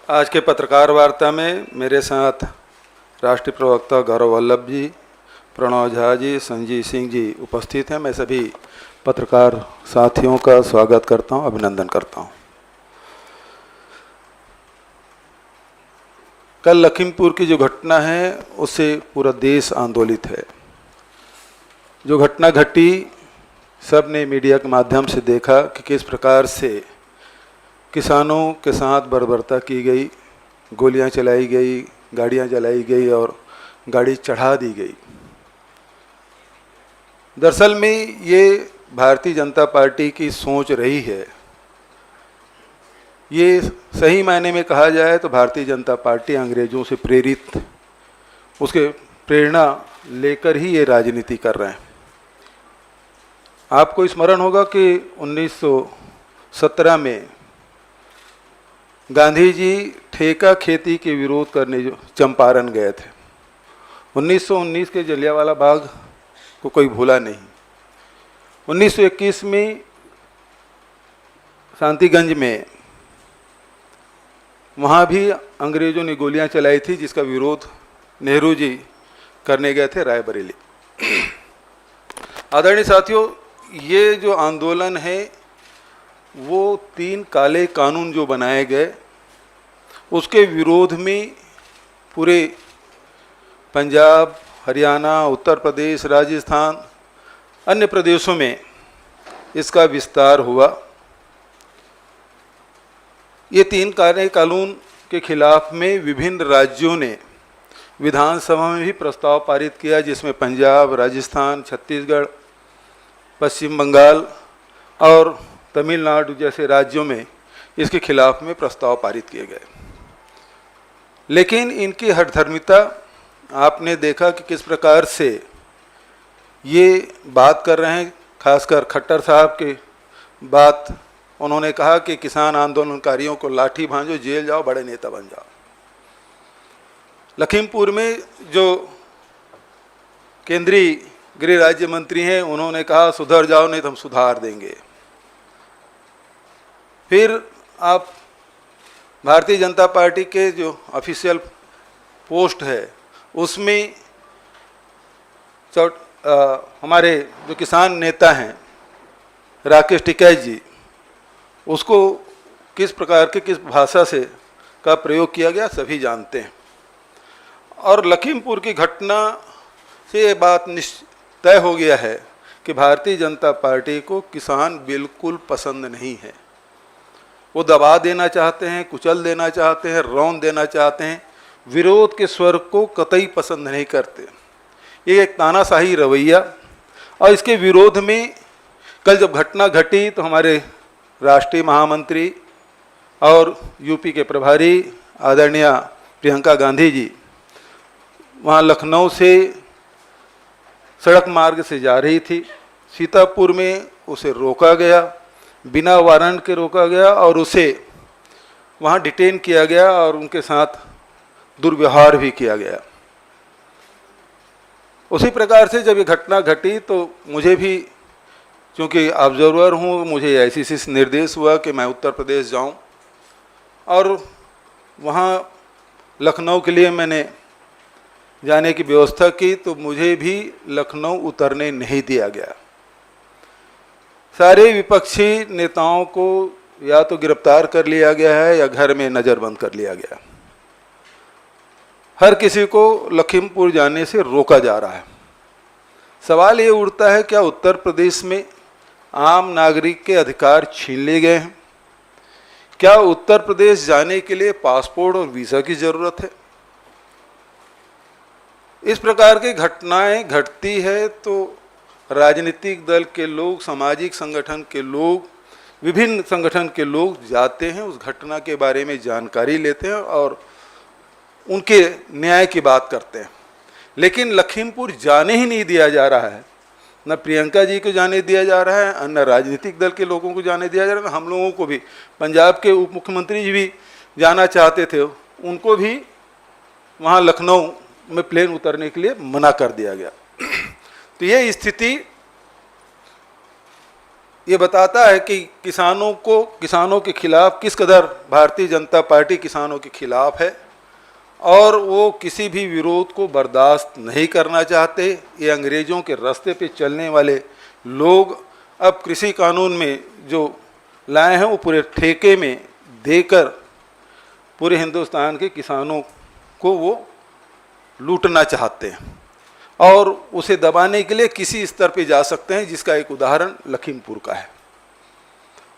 आज के पत्रकार वार्ता में मेरे साथ राष्ट्रीय प्रवक्ता गौरव वल्लभ जी, प्रणव झा जी, संजीव सिंह जी उपस्थित हैं। मैं सभी पत्रकार साथियों का स्वागत करता हूं, अभिनंदन करता हूं। कल लखीमपुर की जो घटना है उससे पूरा देश आंदोलित है। जो घटना घटी, सब ने मीडिया के माध्यम से देखा कि किस प्रकार से किसानों के साथ बर्बरता की गई, गोलियां चलाई गई, गाड़ियां जलाई गई और गाड़ी चढ़ा दी गई। दरअसल में ये भारतीय जनता पार्टी की सोच रही है। ये सही मायने में कहा जाए तो भारतीय जनता पार्टी अंग्रेजों से प्रेरित, उसके प्रेरणा लेकर ही ये राजनीति कर रहे हैं। आपको स्मरण होगा कि 1917 में गांधी जी ठेका खेती के विरोध करने जो चंपारण गए थे। 1919 के जलियांवाला बाग को कोई भूला नहीं। 1921 में शांतिगंज में वहाँ भी अंग्रेज़ों ने गोलियां चलाई थी, जिसका विरोध नेहरू जी करने गए थे रायबरेली। आदरणीय साथियों, ये जो आंदोलन है वो 3 काले कानून जो बनाए गए उसके विरोध में पूरे पंजाब, हरियाणा, उत्तर प्रदेश, राजस्थान, अन्य प्रदेशों में इसका विस्तार हुआ। ये 3 काले कानून के खिलाफ में विभिन्न राज्यों ने विधानसभा में भी प्रस्ताव पारित किया, जिसमें पंजाब, राजस्थान, छत्तीसगढ़, पश्चिम बंगाल और तमिलनाडु जैसे राज्यों में इसके खिलाफ में प्रस्ताव पारित किए गए। लेकिन इनकी हठधर्मिता आपने देखा कि किस प्रकार से ये बात कर रहे हैं। खासकर खट्टर साहब की बात, उन्होंने कहा कि किसान आंदोलनकारियों को लाठी भांजो, जेल जाओ, बड़े नेता बन जाओ। लखीमपुर में जो केंद्रीय गृह राज्य मंत्री हैं, उन्होंने कहा सुधर जाओ नहीं तो हम सुधार देंगे। फिर आप भारतीय जनता पार्टी के जो ऑफिशियल पोस्ट है उसमें हमारे जो किसान नेता हैं राकेश टिकैत जी, उसको किस प्रकार के किस भाषा से का प्रयोग किया गया सभी जानते हैं। और लखीमपुर की घटना से ये बात तय हो गया है कि भारतीय जनता पार्टी को किसान बिल्कुल पसंद नहीं है। वो दबा देना चाहते हैं, कुचल देना चाहते हैं, रौंद देना चाहते हैं, विरोध के स्वर को कतई पसंद नहीं करते। ये एक तानाशाही रवैया, और इसके विरोध में कल जब घटना घटी तो हमारे राष्ट्रीय महामंत्री और यूपी के प्रभारी आदरणीय प्रियंका गांधी जी वहाँ लखनऊ से सड़क मार्ग से जा रही थी। सीतापुर में उसे रोका गया, बिना वारंट के रोका गया और उसे वहाँ डिटेन किया गया और उनके साथ दुर्व्यवहार भी किया गया। उसी प्रकार से जब ये घटना घटी तो मुझे भी, क्योंकि ऑब्जर्वर हूँ, मुझे आईसीसी से निर्देश हुआ कि मैं उत्तर प्रदेश जाऊँ और वहाँ लखनऊ के लिए मैंने जाने की व्यवस्था की, तो मुझे भी लखनऊ उतरने नहीं दिया गया। सारे विपक्षी नेताओं को या तो गिरफ्तार कर लिया गया है या घर में नज़रबंद कर लिया गया। हर किसी को लखीमपुर जाने से रोका जा रहा है। सवाल ये उठता है, क्या उत्तर प्रदेश में आम नागरिक के अधिकार छीन लिए गए हैं? क्या उत्तर प्रदेश जाने के लिए पासपोर्ट और वीज़ा की ज़रूरत है? इस प्रकार की घटनाएं घटती है तो राजनीतिक दल के लोग, सामाजिक संगठन के लोग, विभिन्न संगठन के लोग जाते हैं, उस घटना के बारे में जानकारी लेते हैं और उनके न्याय की बात करते हैं। लेकिन लखीमपुर जाने ही नहीं दिया जा रहा है। न प्रियंका जी को जाने दिया जा रहा है, न राजनीतिक दल के लोगों को जाने दिया जा रहा है। हम लोगों को भी, पंजाब के उप मुख्यमंत्री जी भी जाना चाहते थे, उनको भी वहाँ लखनऊ में प्लेन उतरने के लिए मना कर दिया गया। तो ये स्थिति ये बताता है कि किसानों के खिलाफ किस कदर भारतीय जनता पार्टी किसानों के खिलाफ है और वो किसी भी विरोध को बर्दाश्त नहीं करना चाहते। ये अंग्रेज़ों के रास्ते पे चलने वाले लोग अब कृषि कानून में जो लाए हैं वो पूरे ठेके में देकर पूरे हिंदुस्तान के किसानों को वो लूटना चाहते हैं और उसे दबाने के लिए किसी स्तर पे जा सकते हैं, जिसका एक उदाहरण लखीमपुर का है।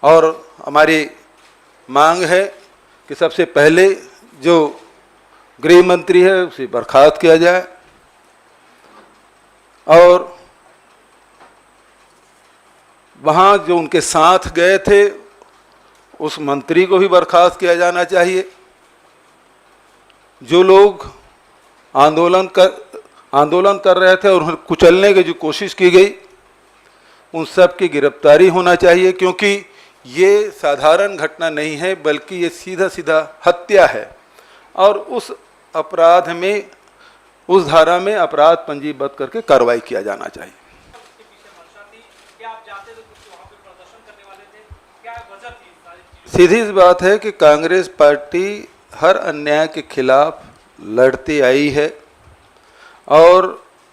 और हमारी मांग है कि सबसे पहले जो गृह मंत्री है उसे बर्खास्त किया जाए और वहाँ जो उनके साथ गए थे उस मंत्री को भी बर्खास्त किया जाना चाहिए। जो लोग आंदोलन कर रहे थे और उन्हें कुचलने की जो कोशिश की गई उन सब की गिरफ्तारी होना चाहिए, क्योंकि ये साधारण घटना नहीं है बल्कि ये सीधा सीधा हत्या है और उस अपराध में, उस धारा में अपराध पंजीबद्ध करके कार्रवाई किया जाना चाहिए। सीधी सी बात है कि कांग्रेस पार्टी हर अन्याय के खिलाफ लड़ती आई है और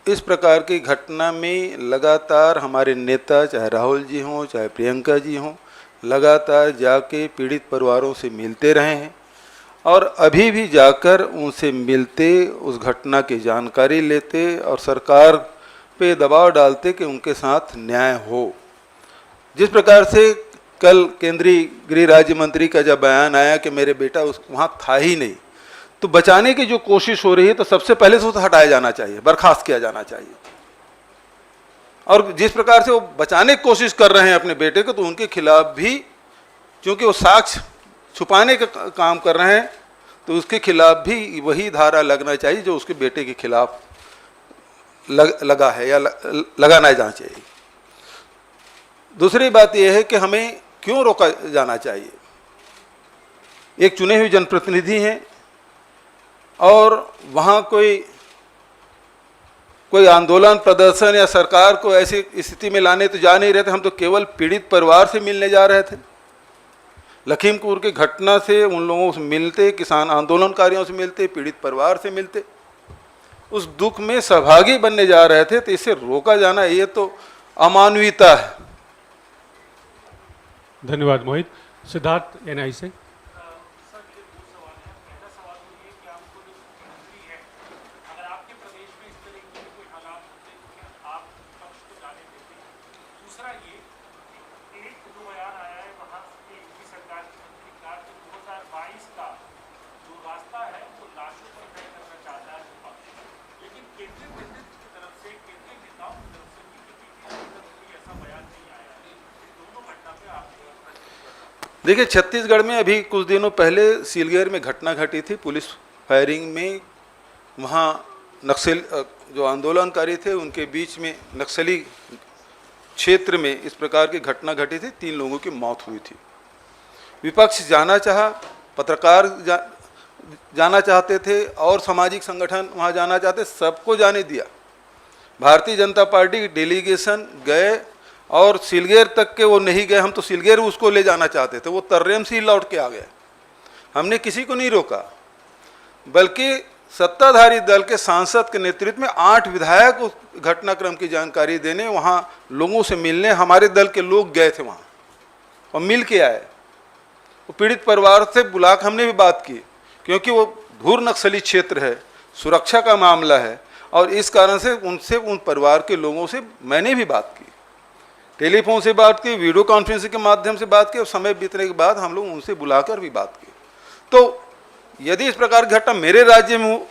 इस प्रकार की घटना में लगातार हमारे नेता, चाहे राहुल जी हों चाहे प्रियंका जी हों, लगातार जाके पीड़ित परिवारों से मिलते रहे हैं और अभी भी जाकर उनसे मिलते, उस घटना की जानकारी लेते और सरकार पे दबाव डालते कि उनके साथ न्याय हो। जिस प्रकार से कल केंद्रीय गृह राज्य मंत्री का जब बयान आया कि मेरे बेटा वहाँ था ही नहीं, तो बचाने की जो कोशिश हो रही है तो सबसे पहले से उसे हटाया जाना चाहिए, बर्खास्त किया जाना चाहिए। और जिस प्रकार से वो बचाने की कोशिश कर रहे हैं अपने बेटे को, तो उनके खिलाफ भी, क्योंकि वो साक्ष्य छुपाने का काम कर रहे हैं, तो उसके खिलाफ भी वही धारा लगना चाहिए जो उसके बेटे के खिलाफ लगा है या लगाना जाना चाहिए। दूसरी बात यह है कि हमें क्यों रोका जाना चाहिए। एक चुने हुए जनप्रतिनिधि हैं और वहाँ कोई आंदोलन प्रदर्शन या सरकार को ऐसी स्थिति में लाने तो जा नहीं रहे थे। हम तो केवल पीड़ित परिवार से मिलने जा रहे थे। लखीमपुर की घटना से उन लोगों से मिलते, किसान आंदोलनकारियों से मिलते, पीड़ित परिवार से मिलते, उस दुख में सहभागी बनने जा रहे थे। तो इसे रोका जाना ये तो अमानवीयता है। धन्यवाद मोहित। सिद्धार्थ एनआई से। देखिए, छत्तीसगढ़ में अभी कुछ दिनों पहले सीलगेर में घटना घटी थी, पुलिस फायरिंग में। वहाँ नक्सल जो आंदोलनकारी थे उनके बीच में नक्सली क्षेत्र में इस प्रकार की घटना घटी थी, 3 लोगों की मौत हुई थी। विपक्ष जाना चाहा, पत्रकार जाना चाहते थे और सामाजिक संगठन वहाँ जाना चाहते, सबको जाने दिया। भारतीय जनता पार्टी की डेलीगेशन गए और सीलगेर तक के वो नहीं गए। हम तो सीलगेर उसको ले जाना चाहते थे, वो तर्रेम से ही लौट के आ गए। हमने किसी को नहीं रोका, बल्कि सत्ताधारी दल के सांसद के नेतृत्व में 8 विधायक उस घटनाक्रम की जानकारी देने, वहाँ लोगों से मिलने हमारे दल के लोग गए थे वहाँ और मिल के आए। वो पीड़ित परिवार से बुलाकर हमने भी बात की, क्योंकि वो धूर नक्सली क्षेत्र है, सुरक्षा का मामला है और इस कारण से उनसे, उन परिवार के लोगों से मैंने भी बात की, टेलीफोन से बात की, वीडियो कॉन्फ्रेंसिंग के माध्यम से बात की और समय बीतने के बाद हम लोग उनसे बुलाकर भी बात की। तो यदि इस प्रकार की घटना मेरे राज्य में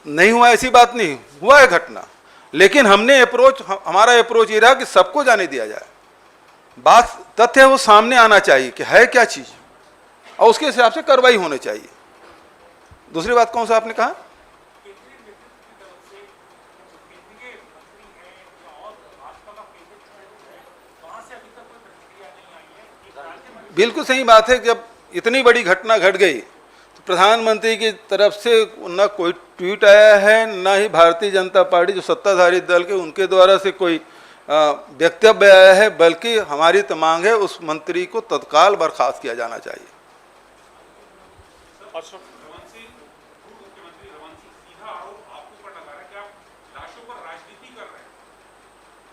नहीं हुआ, ऐसी बात नहीं, हुआ है घटना, लेकिन हमने हमारा अप्रोच ये रहा कि सबको जाने दिया जाए। बात तथ्य है वो सामने आना चाहिए कि है क्या चीज़ और उसके हिसाब से कार्रवाई होनी चाहिए। दूसरी बात कौन सा आपने कहा? बिल्कुल सही बात है। जब इतनी बड़ी घटना घट गई तो प्रधानमंत्री की तरफ से न कोई ट्वीट आया है, न ही भारतीय जनता पार्टी जो सत्ताधारी दल के उनके द्वारा से कोई वक्तव्य आया है, बल्कि हमारी तो मांग है उस मंत्री को तत्काल बर्खास्त किया जाना चाहिए।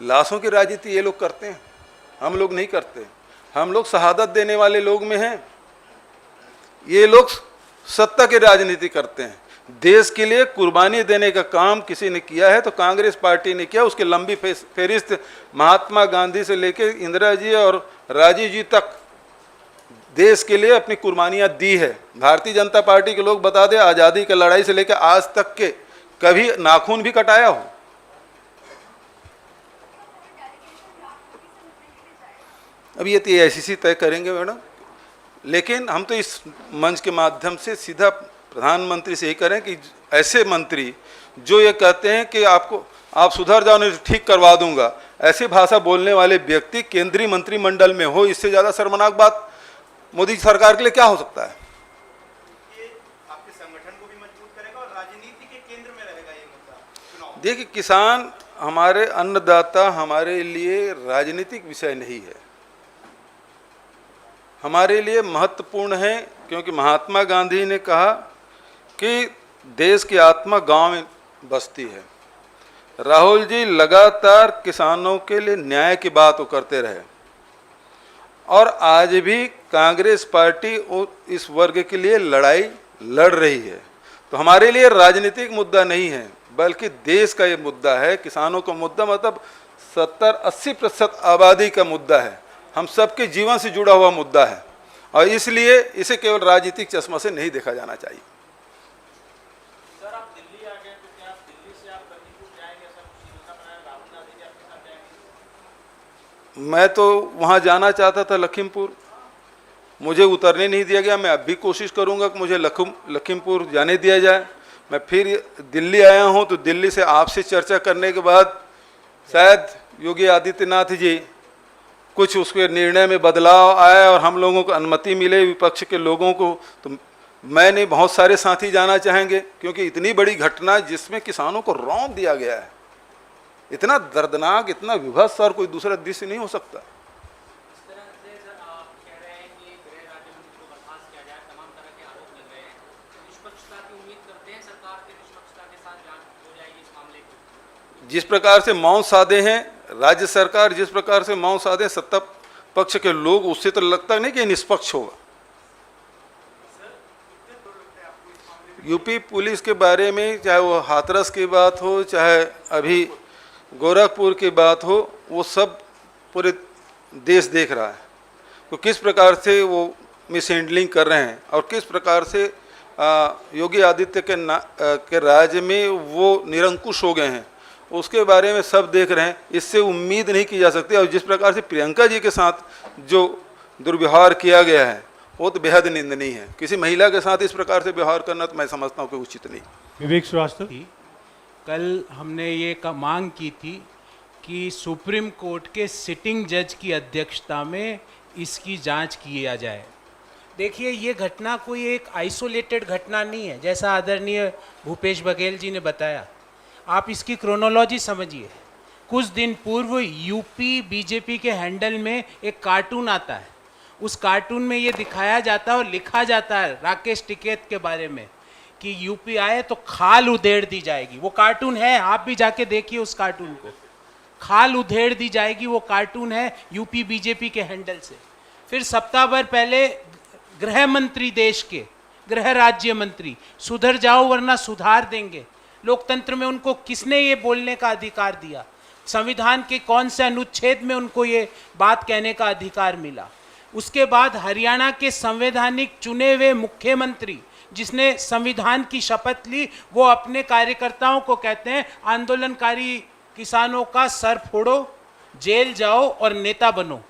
लाशों की राजनीति ये लोग करते हैं, हम लोग नहीं करते। हम लोग शहादत देने वाले लोग में हैं, ये लोग सत्ता की राजनीति करते हैं। देश के लिए कुर्बानी देने का काम किसी ने किया है तो कांग्रेस पार्टी ने किया। उसकी लंबी फहरिस्त महात्मा गांधी से लेकर इंदिरा जी और राजीव जी तक देश के लिए अपनी कुर्बानियां दी है। भारतीय जनता पार्टी के लोग बता दें, आज़ादी की लड़ाई से लेकर आज तक के कभी नाखून भी कटाया हो? अब ये तो AICC तय करेंगे मैडम, लेकिन हम तो इस मंच के माध्यम से सीधा प्रधानमंत्री से यही करें कि ऐसे मंत्री जो ये कहते हैं कि आप सुधर जाओ नहीं ठीक करवा दूंगा, ऐसी भाषा बोलने वाले व्यक्ति केंद्रीय मंत्रिमंडल में हो, इससे ज़्यादा शर्मनाक बात मोदी सरकार के लिए क्या हो सकता है? ये आपके संगठन को भी मजबूत करेगा और राजनीति के केंद्र में रहेगा ये मुद्दा। देखिए, किसान हमारे अन्नदाता हमारे लिए राजनीतिक विषय नहीं है, हमारे लिए महत्वपूर्ण है, क्योंकि महात्मा गांधी ने कहा कि देश की आत्मा गांव में बसती है। राहुल जी लगातार किसानों के लिए न्याय की बात वो करते रहे और आज भी कांग्रेस पार्टी इस वर्ग के लिए लड़ाई लड़ रही है। तो हमारे लिए राजनीतिक मुद्दा नहीं है, बल्कि देश का ये मुद्दा है। किसानों का मुद्दा मतलब 70-80% आबादी का मुद्दा है, हम सबके जीवन से जुड़ा हुआ मुद्दा है और इसलिए इसे केवल राजनीतिक चश्मा से नहीं देखा जाना चाहिए। सर, आप दिल्ली आ गए तो क्या आप दिल्ली से आप लखीमपुर जाएंगे? ऐसा कुछ योजना बनाया? राहुल गांधी जी आपके साथ जाएंगे? मैं तो वहाँ जाना चाहता था लखीमपुर, मुझे उतरने नहीं दिया गया। मैं अब भी कोशिश करूँगा कि मुझे लखीमपुर जाने दिया जाए। मैं फिर दिल्ली आया हूँ तो दिल्ली से आपसे चर्चा करने के बाद शायद योगी आदित्यनाथ जी कुछ उसके निर्णय में बदलाव आया और हम लोगों को अनुमति मिले, विपक्ष के लोगों को। तो मैं नहीं, बहुत सारे साथी जाना चाहेंगे, क्योंकि इतनी बड़ी घटना जिसमें किसानों को रौंद दिया गया है, इतना दर्दनाक, इतना विभत्स और कोई दूसरा दृश्य नहीं हो सकता। इस तरह से सर आप कह रहे हैं कि गृह राज्य मंत्री को बर्खास्त किया जाए, तमाम तरह के आरोप लग रहे हैं। निष्पक्षता की उम्मीद करते हैं, सरकार के निष्पक्षता के साथ जांच हो जाएगी इस मामले की? जिस प्रकार से मौन साधे हैं राज्य सरकार, जिस प्रकार से मौन साधे सत्ता पक्ष के लोग, उससे तो लगता नहीं कि निष्पक्ष होगा। यूपी पुलिस के बारे में, चाहे वो हाथरस की बात हो, चाहे अभी गोरखपुर की बात हो, वो सब पूरे देश देख रहा है तो किस प्रकार से वो मिसहैंडलिंग कर रहे हैं और किस प्रकार से योगी आदित्य के राज्य में वो निरंकुश हो गए हैं, उसके बारे में सब देख रहे हैं। इससे उम्मीद नहीं की जा सकती। और जिस प्रकार से प्रियंका जी के साथ जो दुर्व्यवहार किया गया है वो तो बेहद निंदनीय है। किसी महिला के साथ इस प्रकार से व्यवहार करना तो मैं समझता हूँ कि उचित नहीं। विवेक श्रीवास्तव। कल हमने ये मांग की थी कि सुप्रीम कोर्ट के सिटिंग जज की अध्यक्षता में इसकी जांच किया जाए। देखिए, ये घटना कोई एक आइसोलेटेड घटना नहीं है, जैसा आदरणीय भूपेश बघेल जी ने बताया। आप इसकी क्रोनोलॉजी समझिए। कुछ दिन पूर्व यूपी बीजेपी के हैंडल में एक कार्टून आता है, उस कार्टून में ये दिखाया जाता है और लिखा जाता है राकेश टिकैत के बारे में कि यूपी आए तो खाल उधेड़ दी जाएगी। वो कार्टून है, आप भी जाके देखिए उस कार्टून को। खाल उधेड़ दी जाएगी, वो कार्टून है यूपी बीजेपी के हैंडल से। फिर सप्ताह भर पहले गृह मंत्री, देश के गृह राज्य मंत्री, सुधर जाओ वरना सुधार देंगे। लोकतंत्र में उनको किसने ये बोलने का अधिकार दिया? संविधान के कौन से अनुच्छेद में उनको ये बात कहने का अधिकार मिला? उसके बाद हरियाणा के संवैधानिक चुने हुए मुख्यमंत्री जिसने संविधान की शपथ ली, वो अपने कार्यकर्ताओं को कहते हैं आंदोलनकारी किसानों का सर फोड़ो, जेल जाओ और नेता बनो।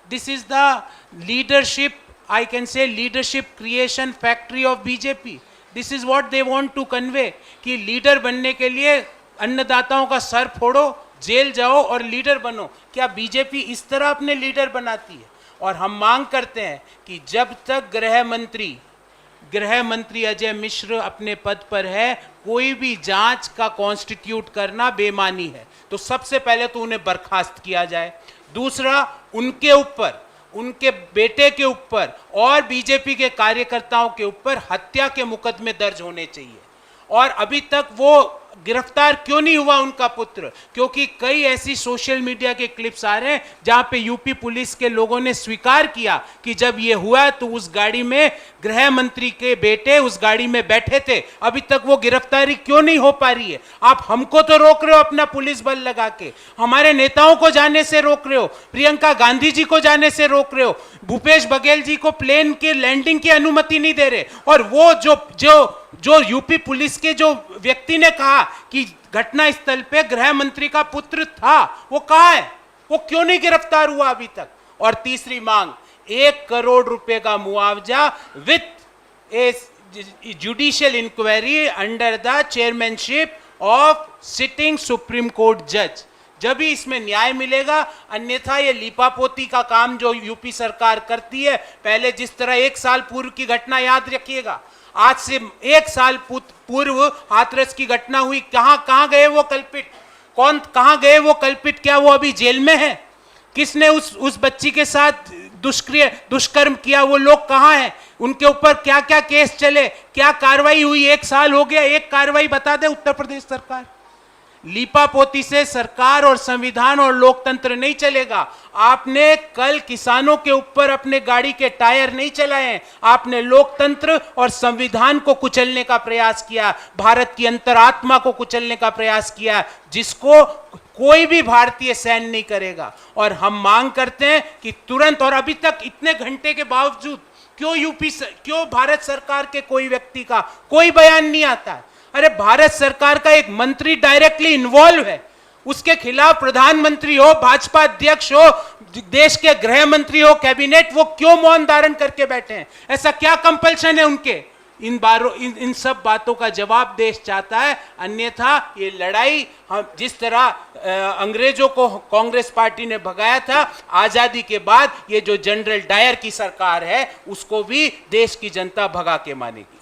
This is the leadership, I can say leadership creation factory of BJP. This is what they want to convey कि लीडर बनने के लिए अन्नदाताओं का सर फोड़ो, जेल जाओ और लीडर बनो। क्या बीजेपी इस तरह अपने लीडर बनाती है? और हम मांग करते हैं कि जब तक गृह मंत्री गृह मंत्री अजय मिश्र अपने पद पर है, कोई भी जांच का कॉन्स्टिट्यूट करना बेमानी है। तो सबसे पहले तो उन्हें बर्खास्त किया जाए। दूसरा, उनके ऊपर, उनके बेटे के ऊपर और बीजेपी के कार्यकर्ताओं के ऊपर हत्या के मुकदमे दर्ज होने चाहिए। और अभी तक वो गिरफ्तार क्यों नहीं हुआ उनका पुत्र? क्योंकि कई ऐसी सोशल मीडिया के क्लिप्स आ रहे हैं जहां पे यूपी पुलिस के लोगों ने स्वीकार किया कि जब ये हुआ तो उस गाड़ी में गृह मंत्री के बेटे उस गाड़ी में बैठे थे। अभी तक वो गिरफ्तारी क्यों नहीं हो पा रही है? आप हमको तो रोक रहे हो अपना पुलिस बल लगा के, हमारे नेताओं को जाने से रोक रहे हो, प्रियंका गांधी जी को जाने से रोक रहे हो, भूपेश बघेल जी को प्लेन के लैंडिंग की अनुमति नहीं दे रहे। और वो जो यूपी पुलिस के जो व्यक्ति ने कहा कि घटना स्थल पे गृह मंत्री का पुत्र था, वो कहाँ है? वो क्यों नहीं गिरफ्तार हुआ अभी तक? और तीसरी मांग, 1 करोड़ रुपए का मुआवजा with a judicial inquiry under the chairmanship of sitting Supreme Court जज। जब भी इसमें न्याय मिलेगा, अन्यथा ये लीपापोती का काम जो यूपी सरकार करती है, पहले जिस तरह 1 साल पूर्व की घटना याद रखिएगा, आज से 1 साल पूर्व हाथरस की घटना हुई, कहां गए वो कल्पित? कहां गए वो कल्पित? क्या वो अभी जेल में है? किसने उस बच्ची के साथ दुष्कर्म किया, वो लोग कहां हैं? उनके ऊपर क्या क्या केस चले, क्या कार्रवाई हुई? 1 साल हो गया, एक कार्रवाई बता दे उत्तर प्रदेश सरकार। लीपापोती से सरकार और संविधान और लोकतंत्र नहीं चलेगा। आपने कल किसानों के ऊपर अपने गाड़ी के टायर नहीं चलाए, आपने लोकतंत्र और संविधान को कुचलने का प्रयास किया, भारत की अंतरात्मा को कुचलने का प्रयास किया, जिसको कोई भी भारतीय सहन नहीं करेगा। और हम मांग करते हैं कि तुरंत, और अभी तक इतने घंटे के बावजूद क्यों भारत सरकार के कोई व्यक्ति का कोई बयान नहीं आता है? अरे धारत सरकार का एक मंत्री डायरेक्टली इन्वॉल्व है, उसके खिलाफ प्रधानमंत्री हो, भाजपा अध्यक्ष हो, देश के गृह मंत्री हो, कैबिनेट, वो क्यों मौन धारण करके बैठे हैं? ऐसा क्या कंपल्शन है उनके? इन सब बातों का जवाब देश चाहता है। अन्यथा ये लड़ाई हम जिस तरह अंग्रेजों को कांग्रेस पार्टी ने भगाया था, आजादी के बाद ये जो जनरल डायर की सरकार है उसको भी देश की जनता भगा के मानेगी।